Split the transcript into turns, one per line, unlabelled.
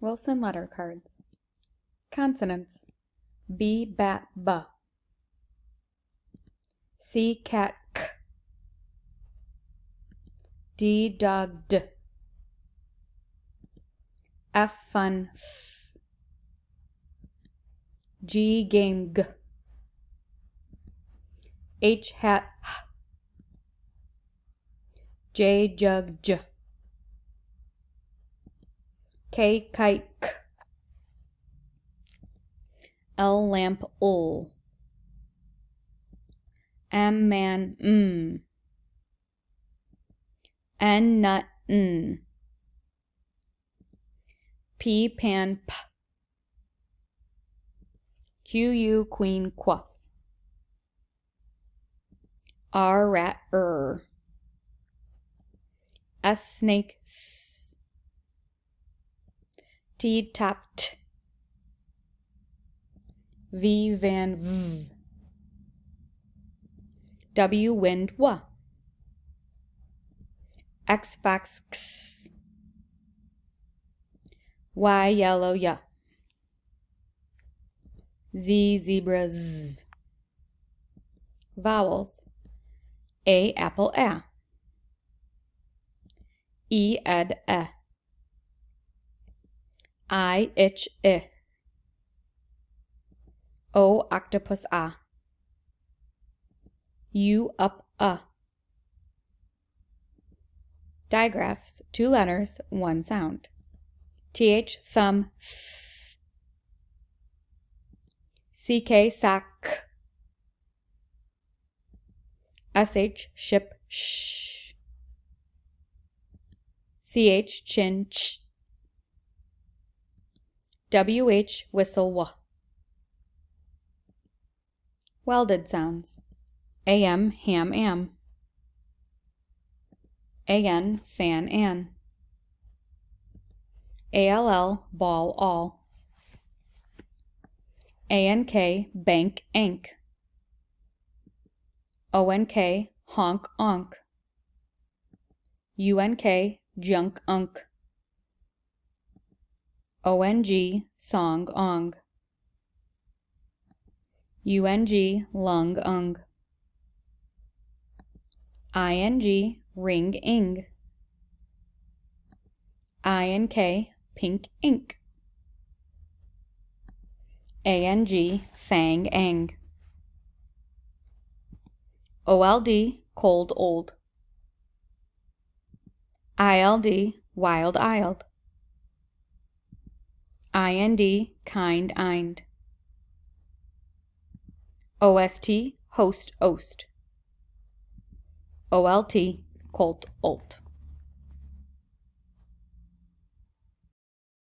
Wilson letter cards. Consonants. B, bat, b. C, cat, k. D, dog, d. F, fun, f. G, game, g. H, hat, h. J, jug, j. K, kite, k. L, lamp, ul. M, man, m. N, nut, n. P, pan, p. Q, u, queen, qua. R, rat, S, snake, s. T, tap, t. V, van, v. W, wind, w. X, fox, x. Y, yellow, y. Z, zebra, z. Vowels. A, apple, a. E, ed, e. I, itch, I. O, octopus, a. U, up, a. Digraphs, 2 letters, 1 sound. TH, thumb, th. CK, sock. SH, ship, sh. CH, chin, ch. WH, whistle, w. Welded sounds. AM, ham, am. AN, fan, an. ALL, ball, all. ANK, bank, ank. ONK, honk, onk. UNK, junk, unk. ONG, song, ong. UNG, lung, ung. ING, ring, ing. INK, pink, ink. ANG, fang, ang. OLD, cold, old. ILD, wild, isled. IND, kind, ind. OST, host, ost. OLT, colt, olt.